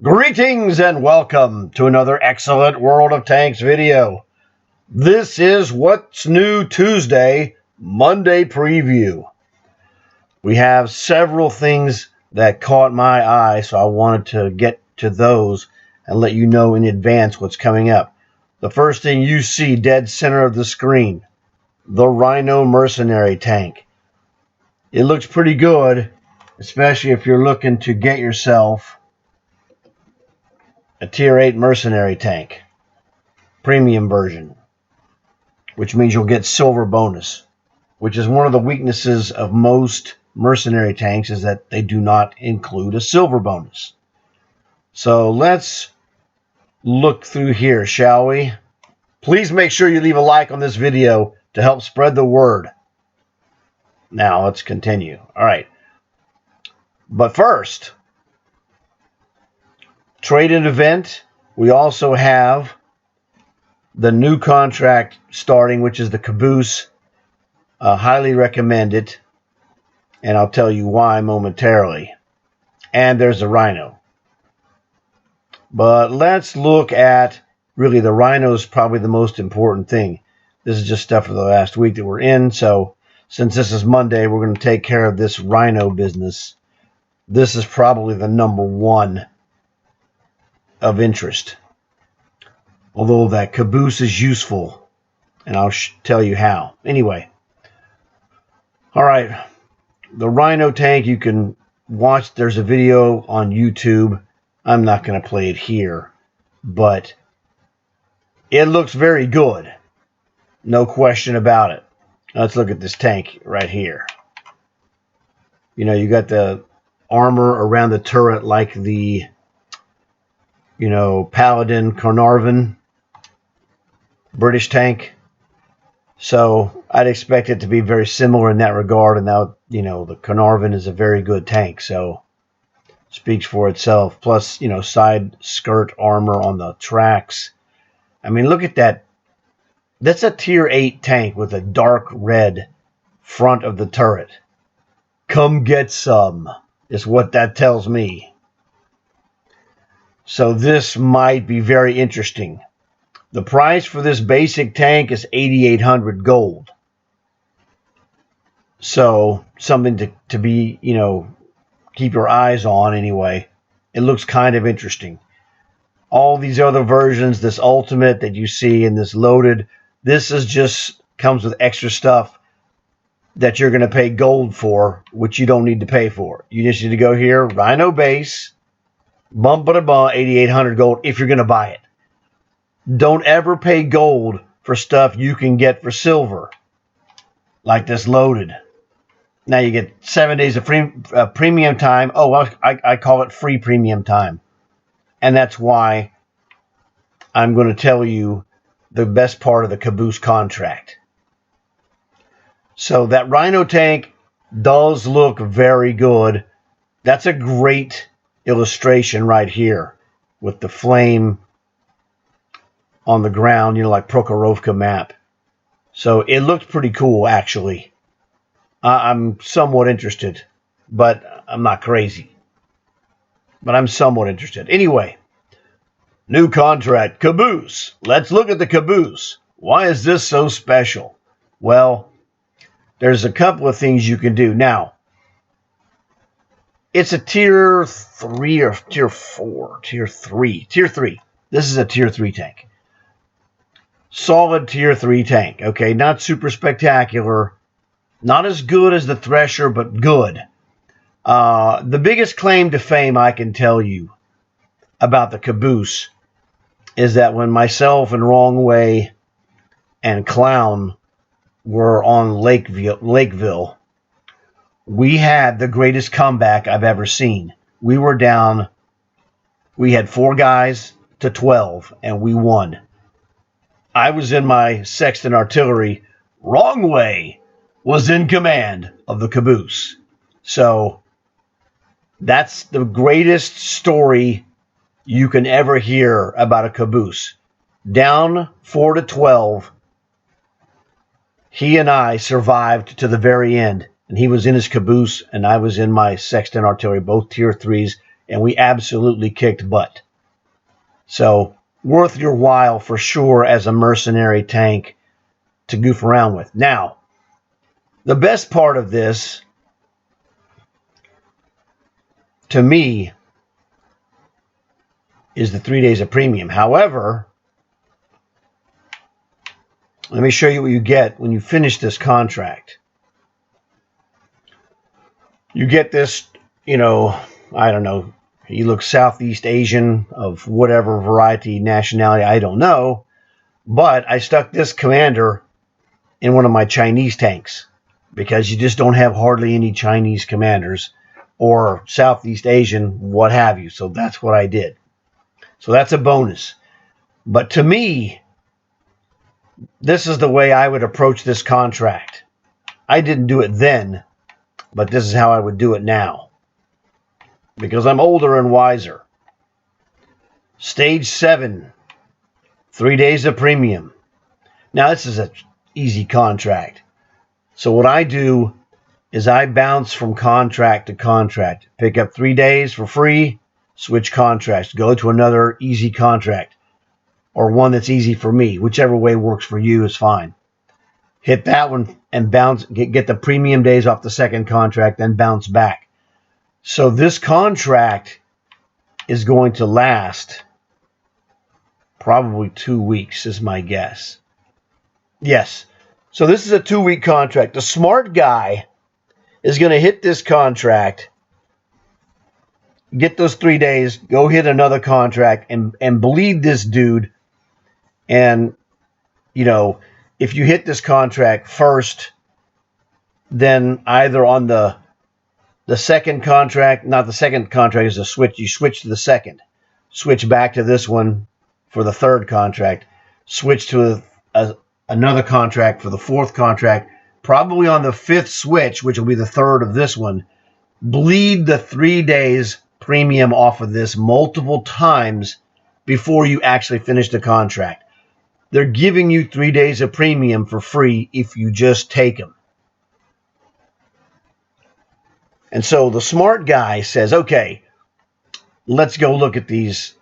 Greetings and welcome to another excellent World of Tanks video. This is What's New Tuesday, Monday preview. We have several things that caught my eye, so I wanted to get to those and let you know in advance what's coming up. The first thing you see dead center of the screen, the Rhino Mercenary tank. It looks pretty good, especially if you're looking to get yourself a Tier 8 Mercenary tank, premium version, which means you'll get silver bonus, which is one of the weaknesses of most mercenary tanks, is that they do not include a silver bonus. So let's look through here, shall we? Please make sure you leave a like on this video to help spread the word. Now let's continue. All right. But first, trade-in event. We also have the new contract starting, which is the Caboose. Highly recommend it, and I'll tell you why momentarily. And there's the Rhino. But let's look at, really, the Rhino is probably the most important thing. This is just stuff for the last week that we're in, so since this is Monday, we're going to take care of this Rhino business. This is probably the number one of interest. Although that Caboose is useful, and I'll tell you how. Anyway, all right, the Rhino tank, you can watch. There's a video on YouTube. I'm not going to play it here, but it looks very good. No question about it. Let's look at this tank right here. You know, you got the armor around the turret like the, Paladin Carnarvon British tank. So I'd expect it to be very similar in that regard. And now, the Carnarvon is a very good tank, so speaks for itself. Plus, side skirt armor on the tracks. I mean, look at that. That's a Tier 8 tank with a dark red front of the turret. Come get some, is what that tells me. So this might be very interesting. The price for this basic tank is 8,800 gold. So something to be, keep your eyes on anyway. It looks kind of interesting. All these other versions, this Ultimate that you see and this Loaded, this is just comes with extra stuff that you're going to pay gold for, which you don't need to pay for. You just need to go here, Rhino base, bump 8,800 gold if you're going to buy it. Don't ever pay gold for stuff you can get for silver, like this Loaded. Now you get 7 days of free premium time. Oh, I call it free premium time. And that's why I'm going to tell you the best part of the Caboose contract. So that Rhino tank does look very good. That's a great illustration right here with the flame on the ground, like Prokhorovka map. So it looks pretty cool, actually. I'm somewhat interested, but I'm not crazy. But I'm somewhat interested. Anyway, new contract, Caboose. Let's look at the Caboose. Why is this so special? Well, there's a couple of things you can do. Now, it's a Tier 3 or Tier 4? Tier 3. Tier 3. This is a Tier 3 tank. Solid Tier 3 tank. Okay, not super spectacular. Not as good as the Thresher, but good. The biggest claim to fame I can tell you about the Caboose is that when myself and Wrongway and Clown were on Lakeville, we had the greatest comeback I've ever seen. We were down, we had 4 guys to 12, and we won. I was in my Sexton artillery. Wrongway was in command of the Caboose. So that's the greatest story you can ever hear about a Caboose. Down 4 to 12, he and I survived to the very end. And he was in his Caboose, and I was in my Sexton artillery, both Tier 3s. and we absolutely kicked butt. So worth your while for sure as a mercenary tank to goof around with. Now, the best part of this, to me, is the 3 days of premium. However, let me show you what you get when you finish this contract. You get this, I don't know, he looks Southeast Asian of whatever variety, nationality, I don't know. But I stuck this commander in one of my Chinese tanks because you just don't have hardly any Chinese commanders or Southeast Asian, what have you. So that's what I did. So that's a bonus. But to me, this is the way I would approach this contract. I didn't do it then, but this is how I would do it now. Because I'm older and wiser. Stage 7, 3 days of premium. Now, this is an easy contract. So what I do is I bounce from contract to contract. Pick up 3 days for free, switch contracts, go to another easy contract, or one that's easy for me. Whichever way works for you is fine. Hit that one and bounce, get the premium days off the second contract, then bounce back. So this contract is going to last probably 2 weeks, is my guess. Yes. So this is a 2-week contract. The smart guy is going to hit this contract, get those 3 days, go hit another contract, and bleed this dude. And, if you hit this contract first, then either on the second contract, not the second contract is a switch, you switch to the second, switch back to this one for the third contract, switch to another contract for the fourth contract, probably on the fifth switch, which will be the third of this one, bleed the 3 days premium off of this multiple times before you actually finish the contract. They're giving you 3 days of premium for free if you just take them. And so the smart guy says, okay, let's go look at these.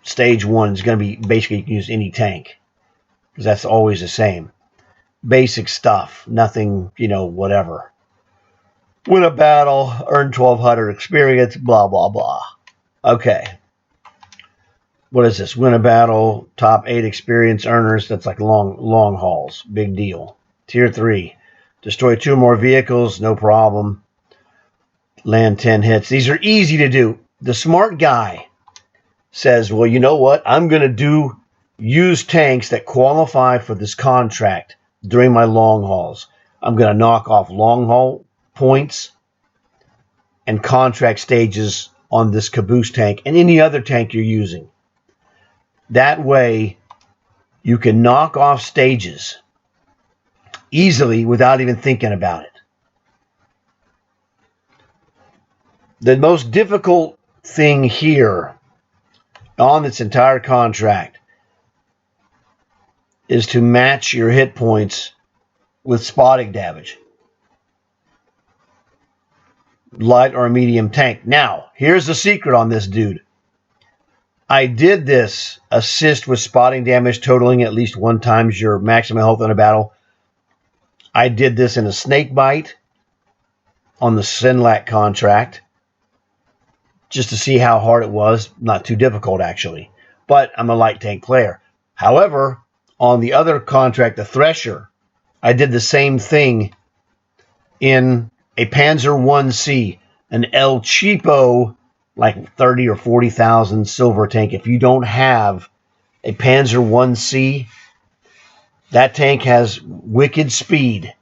Stage 1 is going to be basically you can use any tank because that's always the same. Basic stuff, nothing, whatever. Win a battle, earn 1,200 experience, blah, blah, blah. Okay. What is this? Win a battle, top 8 experience earners. That's like long hauls. Big deal. Tier 3. Destroy 2 more vehicles, no problem. Land 10 hits. These are easy to do. The smart guy says, well, you know what? I'm going to use tanks that qualify for this contract during my long hauls. I'm going to knock off long haul points and contract stages on this caboose tank and any other tank you're using. That way, you can knock off stages easily without even thinking about it. The most difficult thing here on this entire contract is to match your hit points with spotting damage. Light or medium tank. Now, here's the secret on this dude. I did this assist with spotting damage totaling at least 1 times your maximum health in a battle. I did this in a snake bite on the Sinlac contract just to see how hard it was. Not too difficult, actually. But I'm a light tank player. However, on the other contract, the Thresher, I did the same thing in a Panzer 1C, an El Cheapo, like 30 or 40,000 silver tank. If you don't have a Panzer 1C, that tank has wicked speed.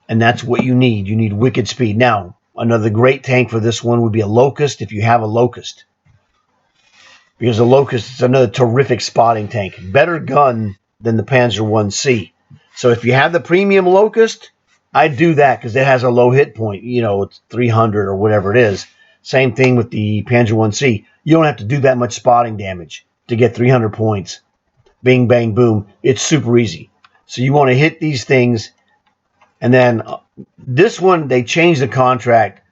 And that's what you need. You need wicked speed. Now, another great tank for this one would be a Locust if you have a Locust. Because the Locust is another terrific spotting tank. Better gun than the Panzer 1C. So if you have the premium Locust, I'd do that because it has a low hit point. It's 300 or whatever it is. Same thing with the Panzer 1C. You don't have to do that much spotting damage to get 300 points. Bing, bang, boom. It's super easy. So you want to hit these things. And then this one, they changed the contract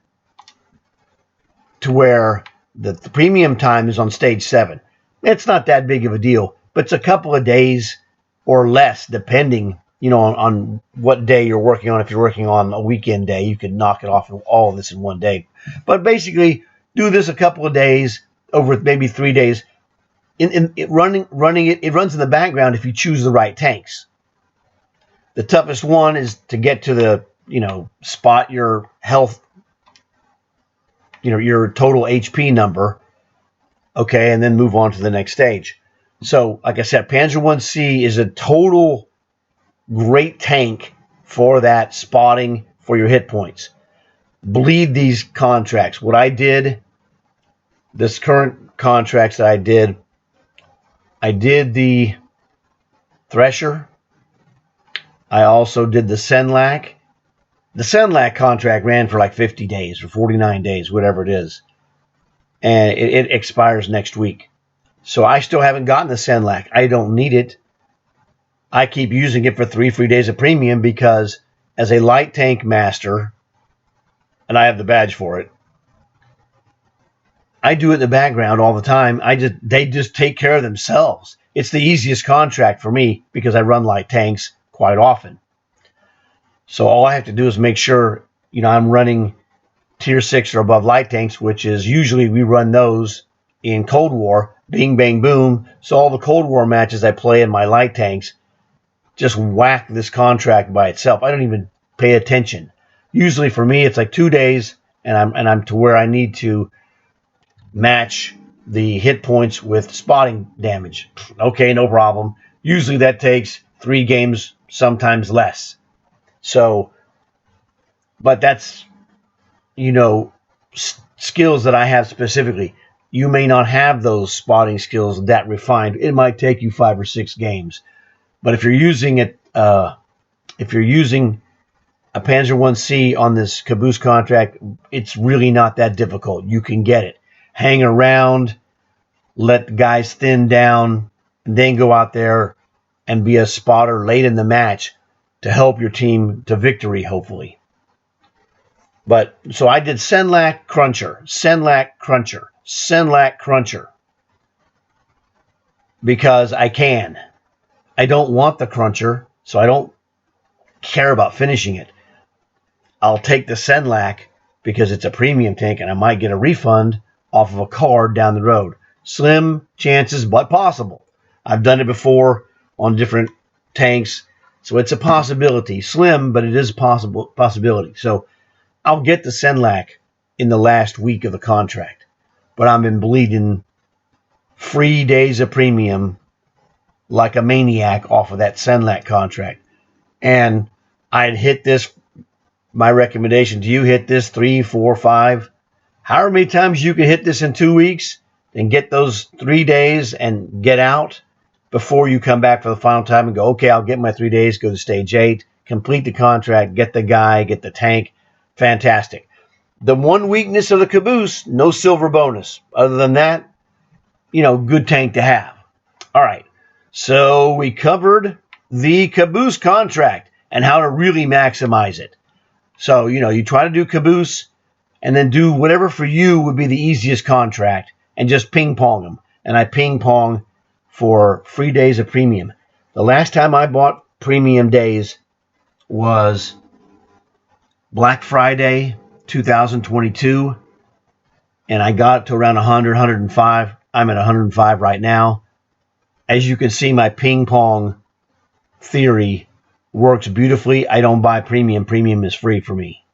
to where the premium time is on stage 7. It's not that big of a deal, but it's a couple of days or less, depending, on what day you're working on. If you're working on a weekend day, you can knock it off all of this in one day. But basically, do this a couple of days over maybe 3 days. It runs in the background if you choose the right tanks. The toughest one is to get to the, spot your health, your total HP number, okay, and then move on to the next stage. So, like I said, Panzer 1C is a total great tank for that spotting for your hit points. Bleed these contracts. What I did, this current contracts that I did the Thresher. I also did the Senlac. The Senlac contract ran for like 50 days or 49 days, whatever it is. And it expires next week. So I still haven't gotten the Senlac. I don't need it. I keep using it for 3 free days of premium because as a light tank master, and I have the badge for it, I do it in the background all the time. They just take care of themselves. It's the easiest contract for me because I run light tanks quite often. So all I have to do is make sure, I'm running tier 6 or above light tanks, which is usually we run those in Cold War, bing, bang, boom. So all the Cold War matches I play in my light tanks just whack this contract by itself. I don't even pay attention. Usually for me, it's like 2 days, and I'm to where I need to match the hit points with spotting damage. Okay, no problem. Usually that takes 3 games, sometimes less. So, but that's, skills that I have specifically. You may not have those spotting skills that refined. It might take you 5 or 6 games. But if you're using it, if you're using a Panzer 1C on this Caboose contract, it's really not that difficult. You can get it. Hang around, let guys thin down, and then go out there and be a spotter late in the match to help your team to victory, hopefully. But so I did Senlac Cruncher, Senlac Cruncher, Senlac Cruncher because I can. I don't want the Cruncher, so I don't care about finishing it. I'll take the Senlac because it's a premium tank and I might get a refund off of a card down the road. Slim chances, but possible. I've done it before on different tanks, so it's a possibility. Slim, but it is a possibility. So I'll get the Senlac in the last week of the contract, but I've been bleeding free days of premium like a maniac off of that Senlac contract. And I'd hit this, my recommendation to you, hit this 3, 4, 5, however many times you can hit this in 2 weeks and get those 3 days and get out before you come back for the final time and go, okay, I'll get my 3 days, go to stage 8, complete the contract, get the guy, get the tank. Fantastic. The one weakness of the Caboose, no silver bonus. Other than that, good tank to have. All right. So we covered the Caboose contract and how to really maximize it. So, you try to do Caboose and then do whatever for you would be the easiest contract and just ping pong them. And I ping pong for free days of premium. The last time I bought premium days was Black Friday 2022, and I got to around 100, 105. I'm at 105 right now. As you can see, my ping pong theory works beautifully. I don't buy premium. Premium is free for me.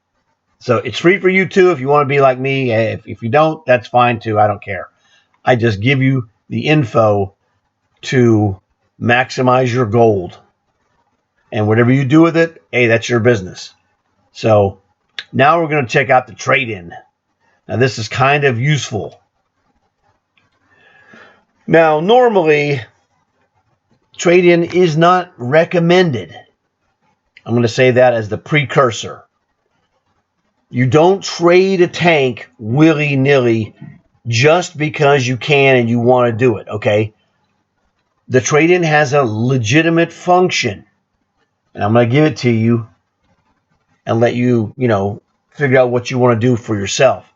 So it's free for you too if you want to be like me. If you don't, that's fine too. I don't care. I just give you the info to maximize your gold. And whatever you do with it, hey, that's your business. So now we're going to check out the trade-in. Now this is kind of useful. Now normally trade-in is not recommended. I'm going to say that as the precursor. You don't trade a tank willy-nilly just because you can and you want to do it, okay? The trade-in has a legitimate function. And I'm going to give it to you and let you, figure out what you want to do for yourself.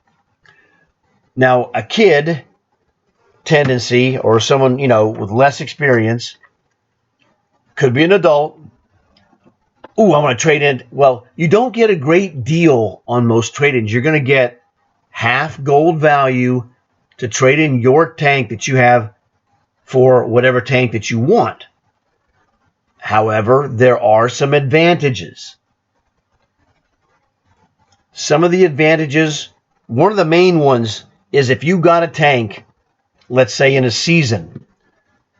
Now, a kid tendency, or someone, with less experience, could be an adult. Ooh, I want to trade in. Well, you don't get a great deal on most trade-ins. You're going to get half gold value to trade in your tank that you have for whatever tank that you want. However, there are some advantages. Some of the advantages, one of the main ones is if you got a tank, let's say in a season,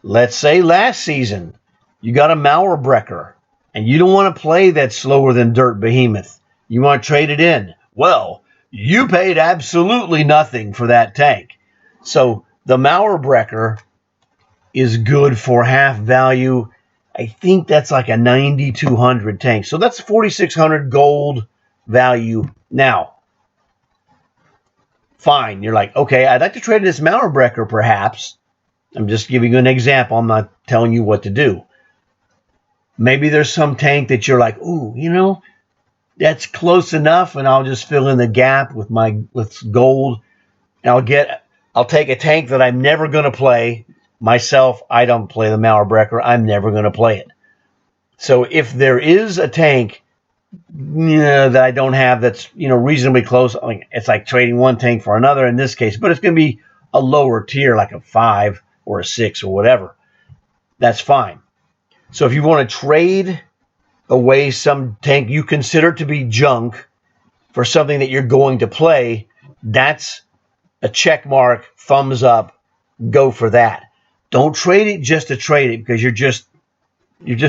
let's say last season, you got a Mauerbrecher, and you don't want to play that slower than dirt behemoth. You want to trade it in. Well, you paid absolutely nothing for that tank. So the Mauerbrecher is good for half value. I think that's like a 9,200 tank. So that's 4,600 gold value. Now, fine. You're like, okay, I'd like to trade this Mauerbrecher perhaps. I'm just giving you an example. I'm not telling you what to do. Maybe there's some tank that you're like, ooh, that's close enough, and I'll just fill in the gap with gold. And I'll take a tank that I'm never going to play. Myself, I don't play the Mauerbrecher. I'm never going to play it. So if there is a tank that I don't have that's reasonably close, it's like trading one tank for another in this case, but it's going to be a lower tier, like a 5 or a 6 or whatever. That's fine. So if you want to trade away some tank you consider to be junk for something that you're going to play, that's a check mark, thumbs up, go for that. Don't trade it just to trade it, because you're just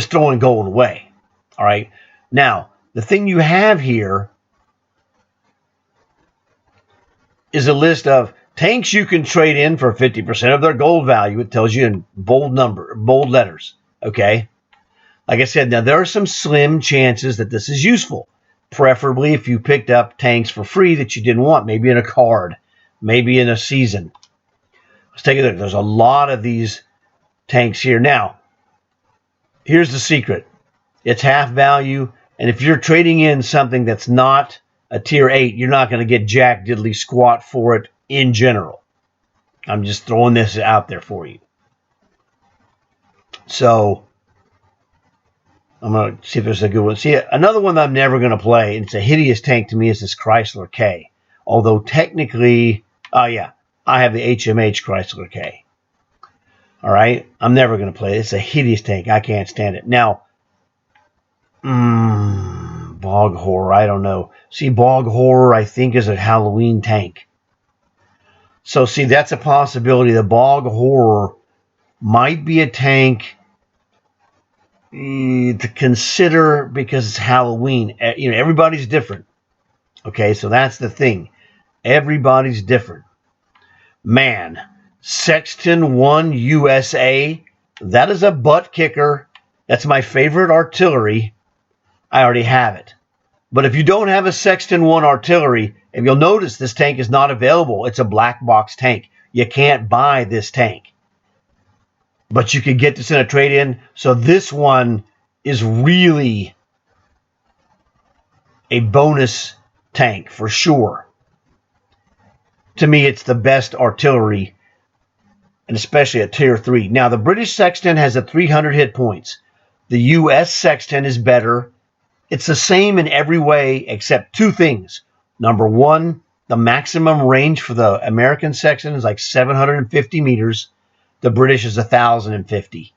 throwing gold away. All right. Now, the thing you have here is a list of tanks you can trade in for 50% of their gold value. It tells you in bold letters. Okay. Like I said, now there are some slim chances that this is useful. Preferably if you picked up tanks for free that you didn't want, maybe in a card, maybe in a season. Let's take a look. There's a lot of these tanks here. Now, here's the secret. It's half value, and if you're trading in something that's not a tier 8, you're not going to get jack diddly squat for it in general. I'm just throwing this out there for you. So, I'm going to see if there's a good one. See, another one that I'm never going to play, and it's a hideous tank to me, is this Chrysler K. Although technically, I have the HMH Chrysler K. All right? I'm never going to play it. It's a hideous tank. I can't stand it. Now, Bog Horror, I don't know. See, Bog Horror, I think, is a Halloween tank. So, see, that's a possibility. The Bog Horror might be a tank to consider because it's Halloween. Everybody's different. Okay, so that's the thing. Everybody's different. Man, Sexton 1 USA, that is a butt kicker. That's my favorite artillery. I already have it. But if you don't have a Sexton 1 artillery, if you'll notice, this tank is not available. It's a black box tank. You can't buy this tank. But you could get this in a trade-in. So this one is really a bonus tank for sure. To me, it's the best artillery, and especially at tier 3. Now, the British Sexton has a 300 hit points. The U.S. Sexton is better. It's the same in every way except two things. Number one, the maximum range for the American Sexton is like 750 meters. The British is 1,050.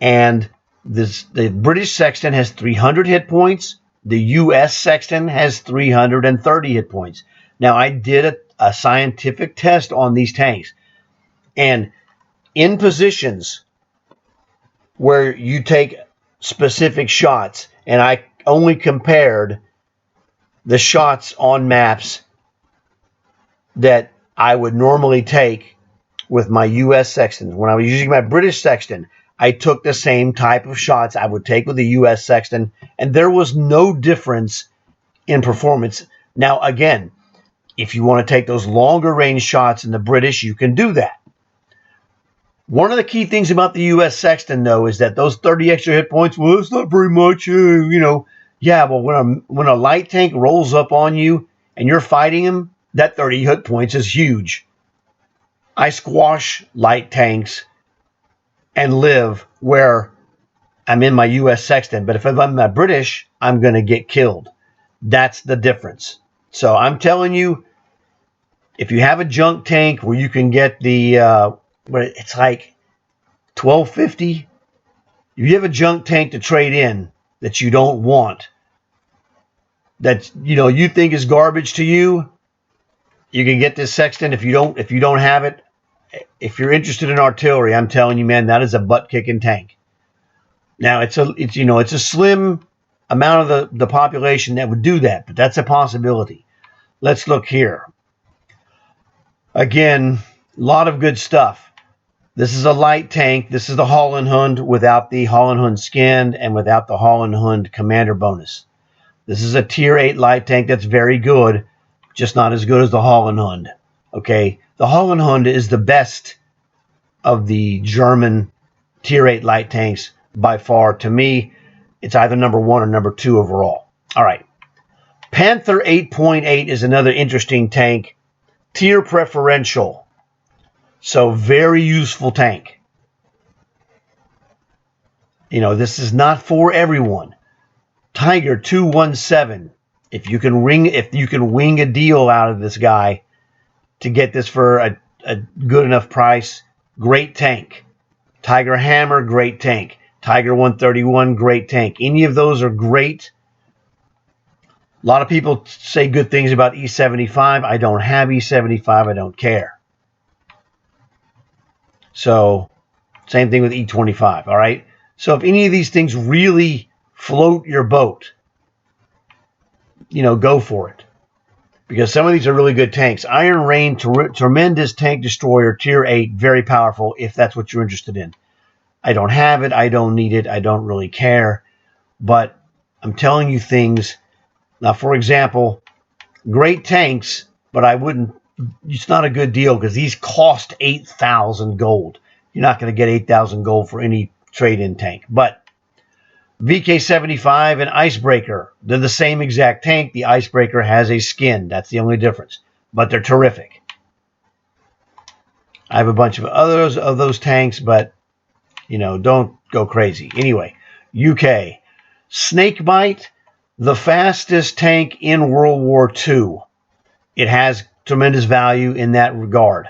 And the British Sexton has 300 hit points. The U.S. Sexton has 330 hit points. Now, I did a scientific test on these tanks. And in positions where you take specific shots, and I only compared the shots on maps that I would normally take with my U.S. Sextons. When I was using my British Sexton, I took the same type of shots I would take with the U.S. Sexton, and there was no difference in performance. Now, again, if you want to take those longer range shots in the British, you can do that. One of the key things about the U.S. Sexton, though, is that those 30 extra hit points, well, it's not very much, Yeah, well, when a light tank rolls up on you and you're fighting him, That 30 hit points is huge. I squash light tanks and live where I'm in my U.S. Sexton, but if I'm a British, I'm going to get killed. That's the difference. So I'm telling you, if you have a junk tank where you can get the, it's like $12.50, if you have a junk tank to trade in that you don't want, that you think is garbage to you, you can get this Sexton. If you don't have it, if you're interested in artillery, I'm telling you, man, that is a butt kicking tank. Now it's a slim amount of the population that would do that, but that's a possibility. Let's look here. Again, a lot of good stuff. This is a light tank. This is the Holland Hund without the Holland Hund skin and without the Holland Hund commander bonus. This is a tier 8 light tank that's very good, just not as good as the Holland Hund. Okay, the Holland Hund is the best of the German tier 8 light tanks by far. To me, it's either number 1 or number 2 overall. All right. Panther 8.8 is another interesting tank. Tier preferential. So very useful tank. This is not for everyone. Tiger 217. If you can wing a deal out of this guy to get this for a good enough price, great tank. Tiger Hammer, great tank. Tiger 131, great tank. Any of those are great. A lot of people say good things about E75. I don't have E75. I don't care. So, same thing with E25, all right? So, if any of these things really float your boat, go for it. Because some of these are really good tanks. Iron Rain, tremendous tank destroyer, tier 8, very powerful if that's what you're interested in. I don't have it. I don't need it. I don't really care. But I'm telling you things. Now, for example, great tanks, but it's not a good deal because these cost 8,000 gold. You're not going to get 8,000 gold for any trade-in tank. But VK75 and Icebreaker, they're the same exact tank. The Icebreaker has a skin. That's the only difference. But they're terrific. I have a bunch of others of those tanks, but, don't go crazy. Anyway, UK. Snakebite, the fastest tank in World War II. It has tremendous value in that regard.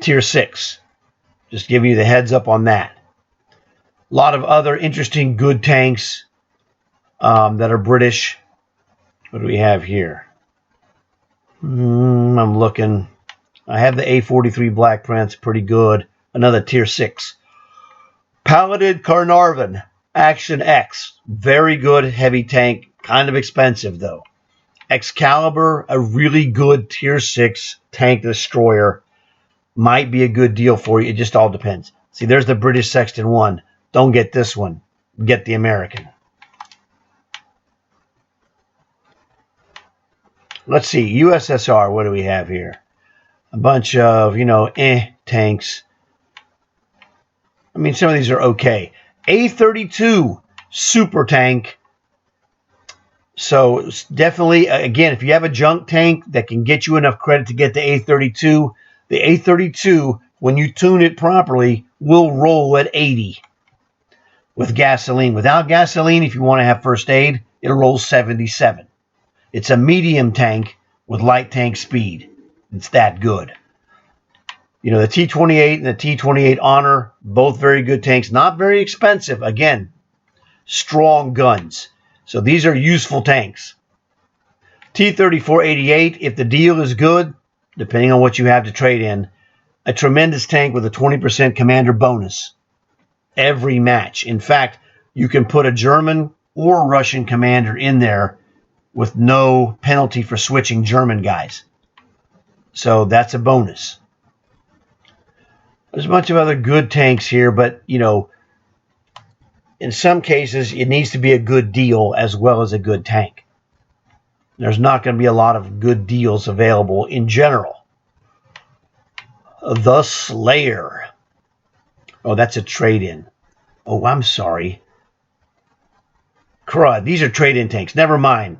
Tier 6. Just giving you the heads up on that. A lot of other interesting good tanks that are British. What do we have here? I'm looking. I have the A43 Black Prince, pretty good. Another tier 6. Paladin Carnarvon, Action X. Very good heavy tank. Kind of expensive, though. Excalibur, a really good tier 6 tank destroyer. Might be a good deal for you. It just all depends. See, there's the British Sexton 1. Don't get this one. Get the American. Let's see. USSR, what do we have here? A bunch of, tanks. I mean, some of these are okay. A32 super tank. So definitely, again, if you have a junk tank that can get you enough credit to get the A32, when you tune it properly, will roll at 80 with gasoline. Without gasoline, if you want to have first aid, it'll roll 77. It's a medium tank with light tank speed. It's that good. The T28 and the T28 Honor, both very good tanks. Not very expensive. Again, strong guns. So these are useful tanks. T3488, if the deal is good, depending on what you have to trade in, a tremendous tank with a 20% commander bonus every match. In fact, you can put a German or Russian commander in there with no penalty for switching German guys. So that's a bonus. There's a bunch of other good tanks here, but, in some cases, it needs to be a good deal as well as a good tank. There's not going to be a lot of good deals available in general. The Slayer. Oh, that's a trade-in. Oh, I'm sorry. Crud, these are trade-in tanks. Never mind.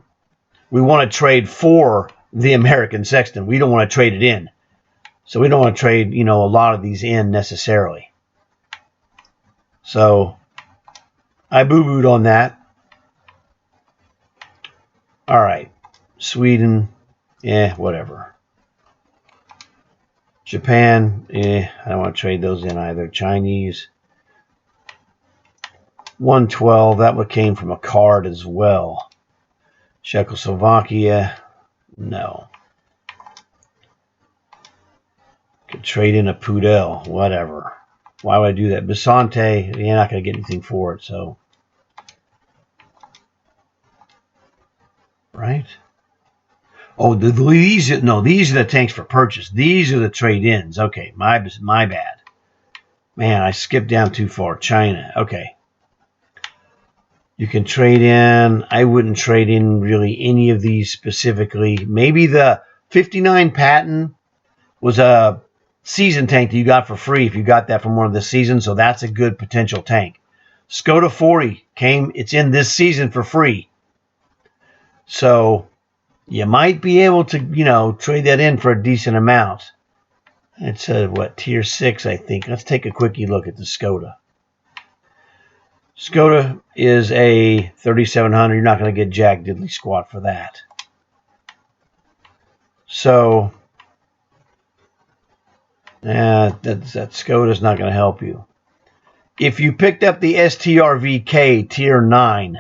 We want to trade 4 the American Sexton. We don't want to trade it in. So we don't want to trade, a lot of these in necessarily. So I boo-booed on that. All right. Sweden, whatever. Japan, I don't want to trade those in either. Chinese, 112, that one came from a card as well. Czechoslovakia, no. Could trade in a Pudel, whatever. Why would I do that? Bisante, you're not going to get anything for it, so. Right? Oh, these are the tanks for purchase. These are the trade-ins. Okay, my bad. Man, I skipped down too far. China, okay. You can trade in. I wouldn't trade in really any of these specifically. Maybe the 59 Patton was a season tank that you got for free if you got that from one of the seasons, so that's a good potential tank. Skoda 40 it's in this season for free. So you might be able to, trade that in for a decent amount. It's tier 6, I think. Let's take a quickie look at the Skoda. Skoda is a 3700. You're not going to get jack diddly squat for that. So that Skoda's not going to help you. If you picked up the STRVK tier 9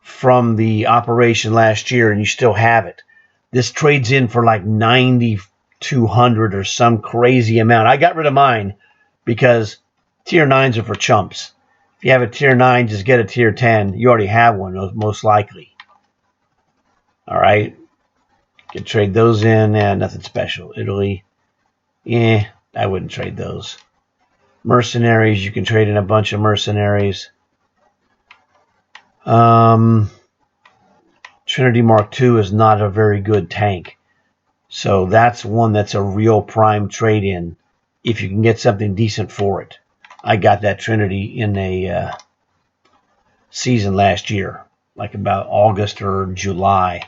from the operation last year and you still have it, this trades in for like 9,200 or some crazy amount. I got rid of mine because tier 9s are for chumps. If you have a tier 9, just get a tier 10. You already have one, most likely. All right. You can trade those in. Nothing special. Italy. I wouldn't trade those. Mercenaries. You can trade in a bunch of mercenaries. Trinity Mark II is not a very good tank. So that's one that's a real prime trade-in if you can get something decent for it. I got that Trinity in a season last year, like about August or July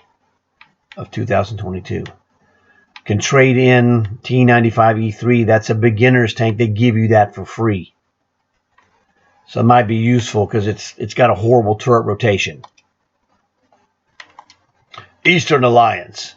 of 2022. Can trade in T95 E3. That's a beginner's tank. They give you that for free. So it might be useful because it's got a horrible turret rotation. Eastern Alliance.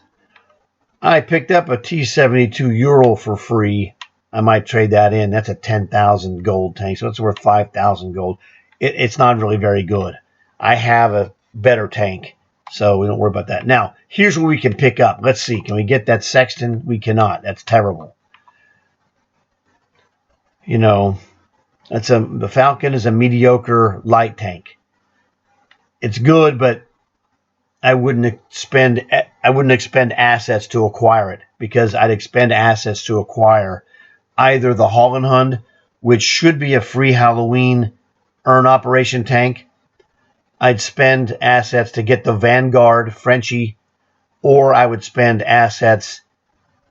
I picked up a T72 Ural for free. I might trade that in. That's a 10,000 gold tank, so it's worth 5,000 gold. It's not really very good. I have a better tank, so we don't worry about that. Now, here's what we can pick up. Let's see. Can we get that Sexton? We cannot. That's terrible. The Falcon is a mediocre light tank. It's good, but I wouldn't expend assets to acquire it because I'd expend assets to acquire either the Holland Hund, which should be a free Halloween earn operation tank. I'd spend assets to get the Vanguard Frenchie, or I would spend assets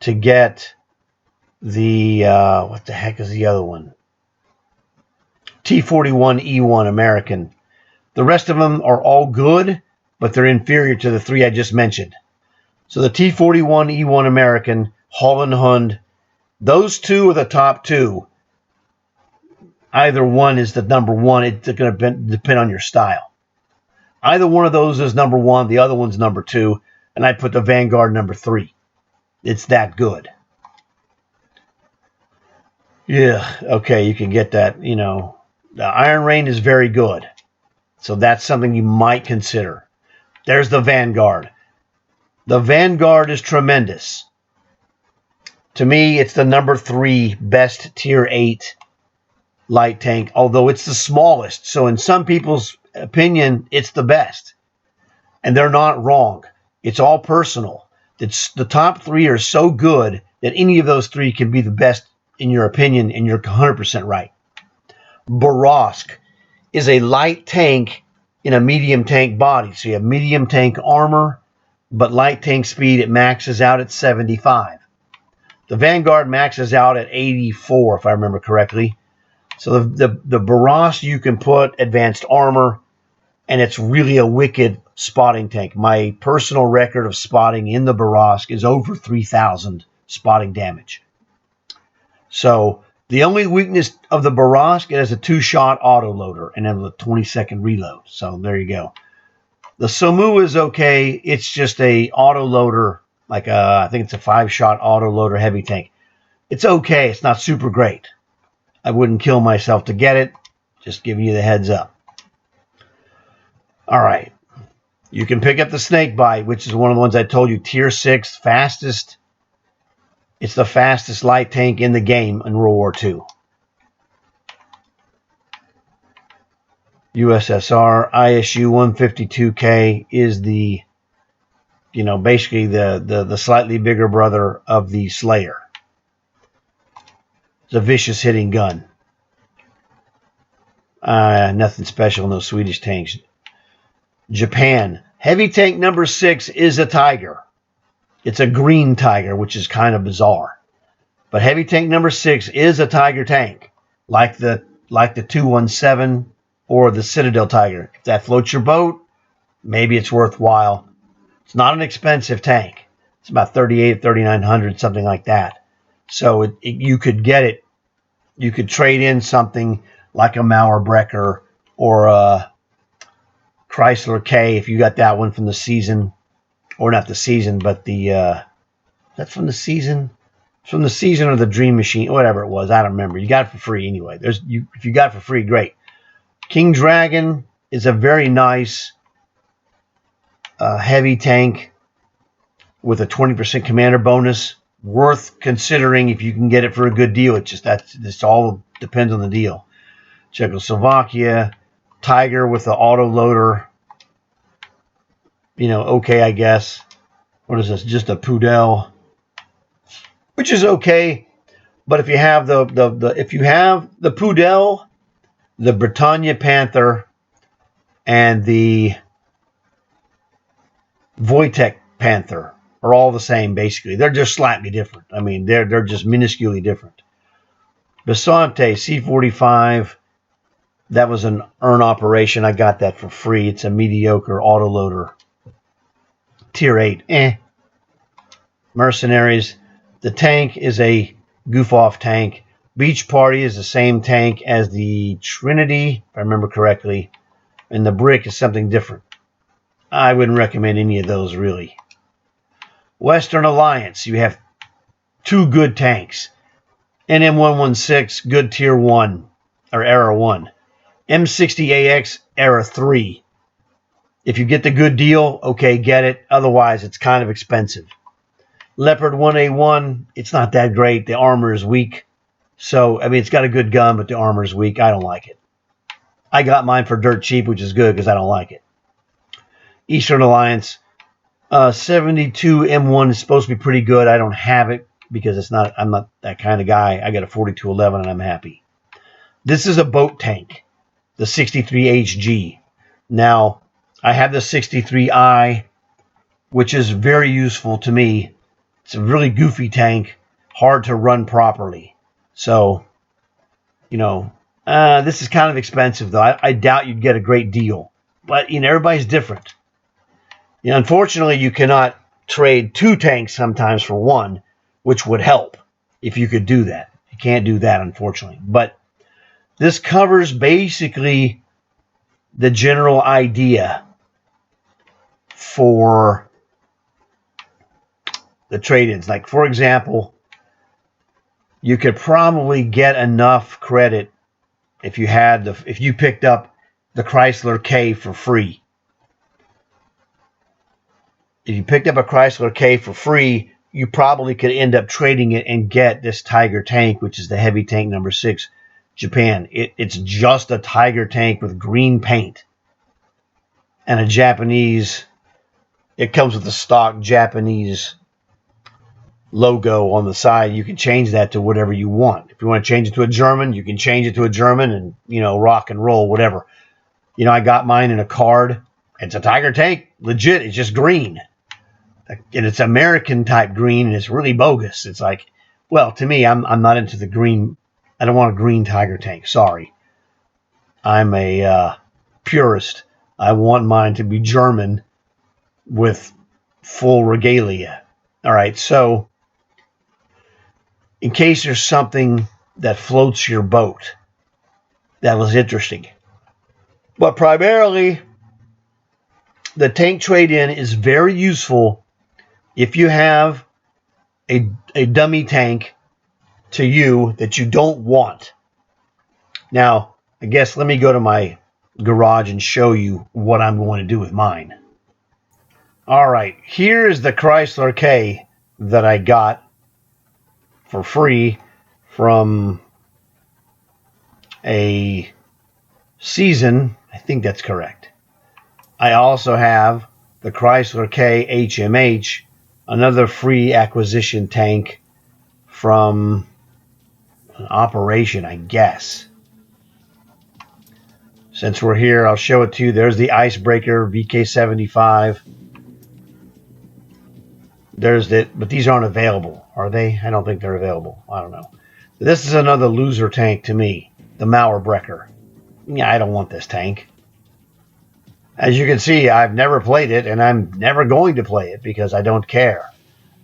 to get the what the heck is the other one? T41E1 American. The rest of them are all good, but they're inferior to the three I just mentioned. So the T41E1 American, Holland Hund, those two are the top two. Either one is the number one. It's going to depend on your style. Either one of those is number one. The other one's number two. And I put the Vanguard number 3. It's that good. Yeah, okay, you can get that. The Iron Rain is very good. So that's something you might consider. There's the Vanguard. The Vanguard is tremendous. To me, it's the number 3 best tier 8 light tank, although it's the smallest. So in some people's opinion, it's the best. And they're not wrong. It's all personal. The top 3 are so good that any of those 3 can be the best in your opinion, and you're 100% right. Borovsk is a light tank in a medium tank body. So you have medium tank armor, but light tank speed, it maxes out at 75. The Vanguard maxes out at 84, if I remember correctly. So the Borovsk, you can put advanced armor, and it's really a wicked spotting tank. My personal record of spotting in the Barask is over 3,000 spotting damage. So the only weakness of the Barask, it has a 2-shot autoloader and then a 20-second reload. So there you go. The Somu is okay. It's just a autoloader, like I think it's a 5-shot autoloader heavy tank. It's okay. It's not super great. I wouldn't kill myself to get it. Just giving you the heads up. All right. You can pick up the Snakebite, which is one of the ones I told you, tier 6, fastest. It's the fastest light tank in the game in World War II. USSR ISU 152K is the, basically the slightly bigger brother of the Slayer. It's a vicious hitting gun. Nothing special, no Swedish tanks. Japan. Heavy tank number 6 is a Tiger. It's a green Tiger, which is kind of bizarre. But heavy tank number 6 is a Tiger tank, like the 217 or the Citadel Tiger. If that floats your boat, maybe it's worthwhile. It's not an expensive tank. It's about 3,800, 3,900, something like that. So you could get it. You could trade in something like a Mauerbrecher or a Chrysler K if you got that one from the season. Or not the season, but that's from the season. It's from the season or the Dream Machine, whatever it was. I don't remember. You got it for free anyway. If you got it for free, great. King Dragon is a very nice heavy tank with a 20% commander bonus. Worth considering if you can get it for a good deal. It's just this all depends on the deal. Czechoslovakia, Tiger with the autoloader. Okay, I guess. What is this? Just a Pudel, which is okay. But if you have the Pudel, the Britannia Panther, and the Wojtek Panther are all the same, basically. They're just slightly different. I mean, they're just minusculely different. Bisonte C45, that was an earn operation. I got that for free. It's a mediocre autoloader. Tier 8, Mercenaries. The tank is a goof-off tank. Beach Party is the same tank as the Trinity, if I remember correctly. And the Brick is something different. I wouldn't recommend any of those, really. Western Alliance, you have 2 good tanks. NM116, good tier 1, or era 1. M60AX, era 3. If you get the good deal, okay, get it. Otherwise, it's kind of expensive. Leopard 1A1, it's not that great. The armor is weak. So, I mean, it's got a good gun, but the armor is weak. I don't like it. I got mine for dirt cheap, which is good because I don't like it. Eastern Alliance, 72 M1 is supposed to be pretty good. I don't have it because I'm not that kind of guy. I got a 4211 and I'm happy. This is a boat tank, the 63HG. Now, I have the 63I, which is very useful to me. It's a really goofy tank, hard to run properly. So, this is kind of expensive, though. I doubt you'd get a great deal. But, everybody's different. Unfortunately, you cannot trade 2 tanks sometimes for 1, which would help if you could do that. You can't do that, unfortunately. But this covers basically the general idea for the trade-ins. Like, for example, you could probably get enough credit if you picked up the Chrysler K for free. If you picked up a Chrysler K for free, you probably could end up trading it and get this Tiger tank, which is the heavy tank number 6, Japan. It's just a Tiger tank with green paint and a Japanese. It comes with a stock Japanese logo on the side. You can change that to whatever you want. If you want to change it to a German, you can change it to a German and, rock and roll, whatever. I got mine in a card. It's a Tiger tank. Legit. It's just green. And it's American type green, and it's really bogus. It's like, well, to me, I'm not into the green. I don't want a green Tiger tank. Sorry. I'm a purist. I want mine to be German with full regalia. All right, so in case there's something that floats your boat, that was interesting. But primarily, the tank trade-in is very useful if you have a dummy tank to you that you don't want. Now, I guess let me go to my garage and show you what I'm going to do with mine. All right, here is the Chrysler K that I got for free from a season. I think that's correct. I also have the Chrysler K HMH, another free acquisition tank from an operation, I guess. Since we're here, I'll show it to you. There's the Icebreaker VK75. There's that, but these aren't available, are they? I don't think they're available. I don't know. This is another loser tank to me, the Mauerbrecher. Yeah, I don't want this tank. As you can see, I've never played it, and I'm never going to play it because I don't care.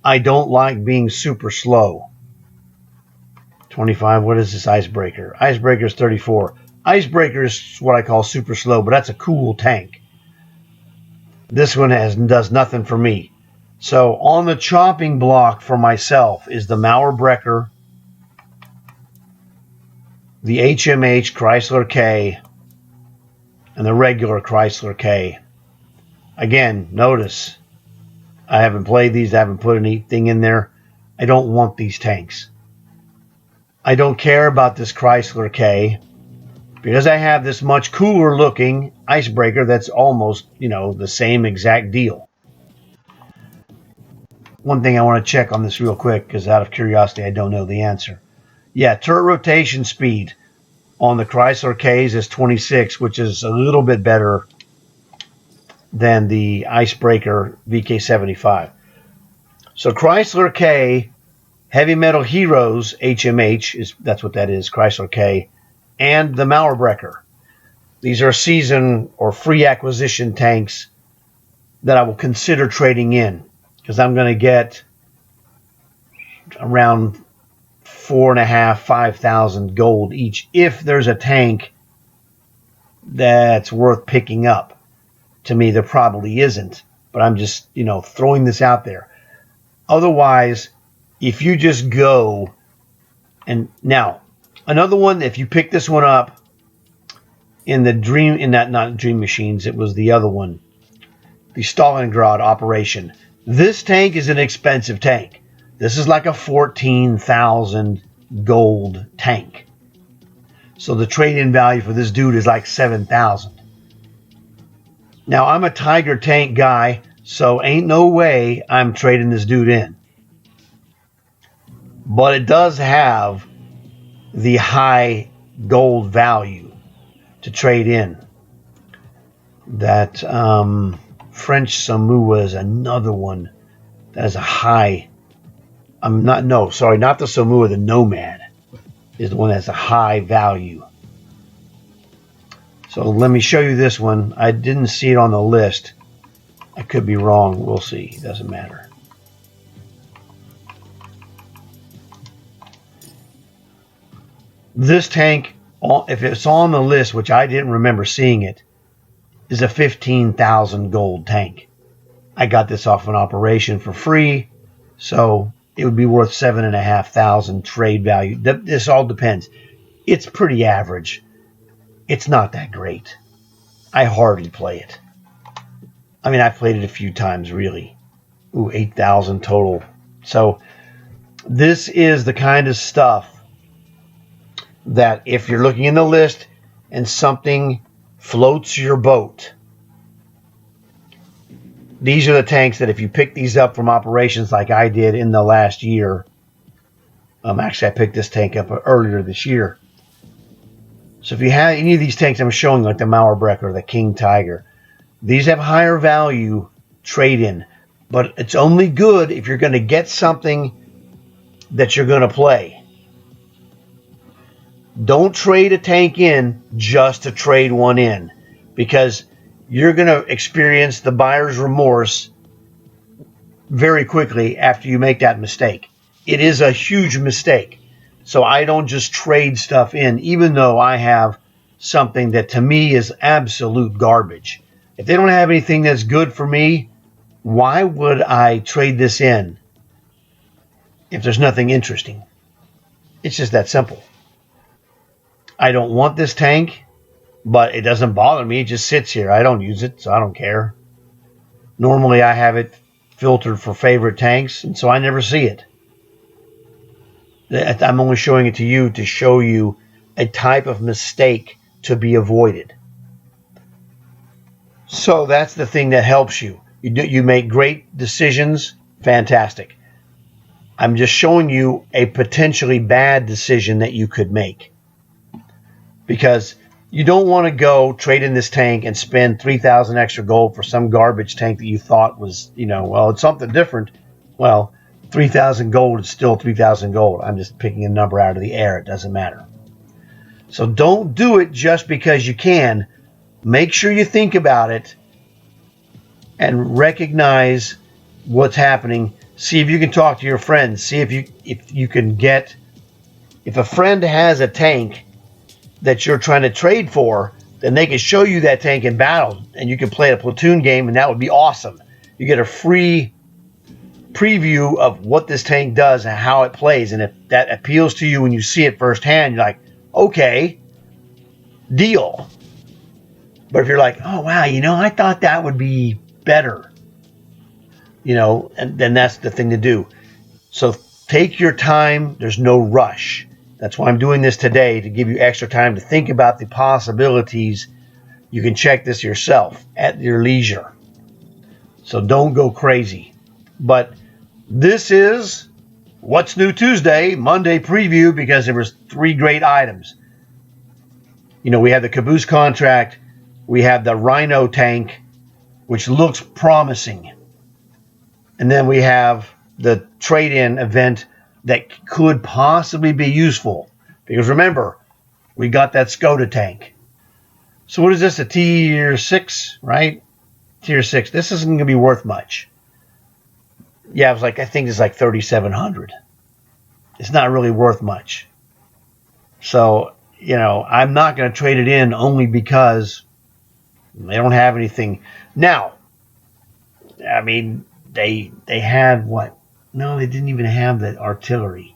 I don't like being super slow. 25, what is this Icebreaker? Icebreaker is 34. Icebreaker is what I call super slow, but that's a cool tank. This one does nothing for me. So on the chopping block for myself is the Mauerbrecher, the HMH Chrysler K, and the regular Chrysler K. Again, notice I haven't played these. I haven't put anything in there. I don't want these tanks. I don't care about this Chrysler K because I have this much cooler looking Icebreaker that's almost, the same exact deal. One thing I want to check on this real quick because out of curiosity I don't know the answer. Yeah, turret rotation speed on the Chrysler Ks is 26, which is a little bit better than the Icebreaker VK75. So Chrysler K, Heavy Metal Heroes HMH, that's what that is, Chrysler K, and the Mauerbrecher. These are season or free acquisition tanks that I will consider trading in because I'm going to get around 4,500, 5,000 gold each if there's a tank that's worth picking up. To me, there probably isn't, but I'm just, throwing this out there. Otherwise, if you just go and now another one, if you pick this one up in not Dream Machines, it was the other one, the Stalingrad operation. This tank is an expensive tank. This is like a 14,000 gold tank. So the trade-in value for this dude is like 7,000. Now, I'm a Tiger tank guy, so ain't no way I'm trading this dude in. But it does have the high gold value to trade in. That French Samoa is another one that has a high. Not the Samoa, the Nomad is the one that has a high value. So let me show you this one. I didn't see it on the list. I could be wrong. We'll see. Doesn't matter. This tank, if it's on the list, which I didn't remember seeing it, is a 15,000 gold tank. I got this off an operation for free, so it would be worth 7,500 trade value. This all depends. It's pretty average. It's not that great. I hardly play it. I mean, I've played it a few times, really. 8,000 total. So this is the kind of stuff that if you're looking in the list and something floats your boat, these are the tanks that if you pick these up from operations like I did in the last year, actually I picked this tank up earlier this year. So if you have any of these tanks I'm showing, like the Mauerbrecher or the King Tiger, these have higher value trade-in, but it's only good if you're going to get something that you're going to play. Don't trade a tank in just to trade one in, because you're going to experience the buyer's remorse very quickly after you make that mistake. It is a huge mistake. So I don't just trade stuff in, even though I have something that to me is absolute garbage. If they don't have anything that's good for me, why would I trade this in if there's nothing interesting? It's just that simple. I don't want this tank, but it doesn't bother me. It just sits here. I don't use it, so I don't care. Normally I have it filtered for favorite tanks, and so I never see it. I'm only showing it to you to show you a type of mistake to be avoided. So that's the thing that helps you. You make great decisions, fantastic. I'm just showing you a potentially bad decision that you could make. Because you don't want to go trade in this tank and spend 3,000 extra gold for some garbage tank that you thought was, well, it's something different. Well, 3,000 gold is still 3,000 gold. I'm just picking a number out of the air. It doesn't matter. So don't do it just because you can. Make sure you think about it and recognize what's happening. See if you can talk to your friends. See if you can get, if a friend has a tank that you're trying to trade for, then they can show you that tank in battle and you can play a platoon game, and that would be awesome. You get a free preview of what this tank does and how it plays, and if that appeals to you when you see it firsthand, you're like, okay, deal. But if you're like, oh wow, I thought that would be better, and then that's the thing to do. So take your time. There's no rush. That's why I'm doing this today, to give you extra time to think about the possibilities. You can check this yourself at your leisure. So don't go crazy. But this is What's New Tuesday, Monday preview, because there was 3 great items. We have the Caboose contract. We have the Rhino tank, which looks promising. And then we have the trade-in event that could possibly be useful. Because remember, we got that Skoda tank. So what is this, a tier 6, right? Tier 6. This isn't going to be worth much. Yeah, I think it's like 3,700. It's not really worth much. So, I'm not going to trade it in only because they don't have anything. Now, I mean, they had what? No, they didn't even have the artillery.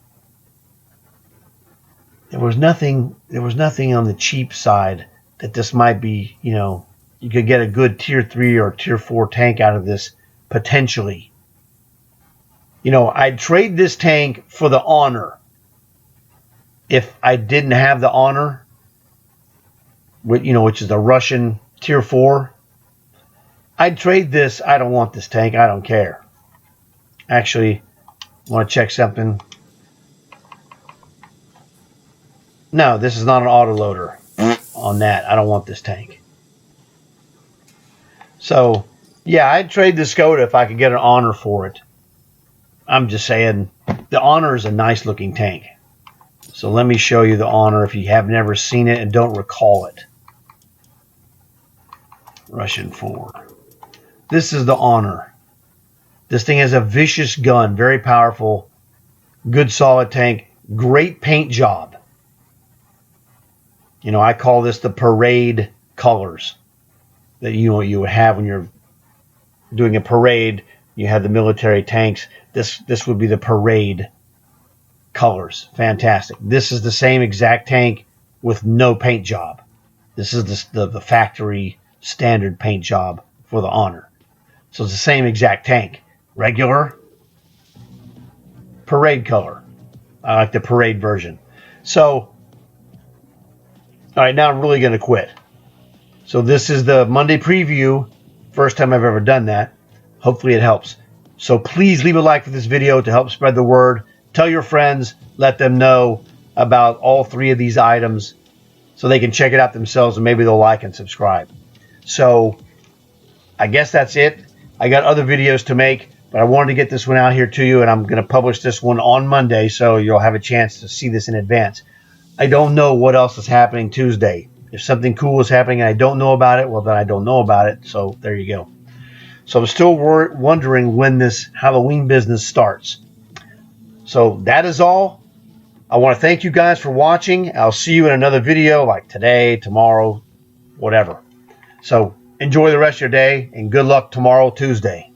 There was nothing on the cheap side that this might be, you could get a good tier 3 or tier 4 tank out of this potentially. I'd trade this tank for the Honor if I didn't have the Honor, which is the Russian tier 4. I'd trade this. I don't want this tank. I don't care. Actually, I want to check something. No, this is not an autoloader on that. I don't want this tank. So, yeah, I'd trade the Skoda if I could get an Honor for it. I'm just saying, the Honor is a nice looking tank. So let me show you the Honor if you have never seen it and don't recall it. Russian 4. This is the Honor. This thing has a vicious gun, very powerful, good solid tank, great paint job. I call this the parade colors that you would have when you're doing a parade. You have the military tanks. This would be the parade colors. Fantastic. This is the same exact tank with no paint job. This is the factory standard paint job for the Honor. So it's the same exact tank. Regular, parade color. I like the parade version. So, all right, now I'm really going to quit. So this is the Monday preview. First time I've ever done that. Hopefully it helps. So please leave a like for this video to help spread the word. Tell your friends, let them know about all 3 of these items so they can check it out themselves, and maybe they'll like and subscribe. So I guess that's it. I got other videos to make, but I wanted to get this one out here to you, and I'm going to publish this one on Monday, so you'll have a chance to see this in advance. I don't know what else is happening Tuesday. If something cool is happening and I don't know about it, well, then I don't know about it. So there you go. So I'm still wondering when this Halloween business starts. So that is all. I want to thank you guys for watching. I'll see you in another video like today, tomorrow, whatever. So enjoy the rest of your day and good luck tomorrow, Tuesday.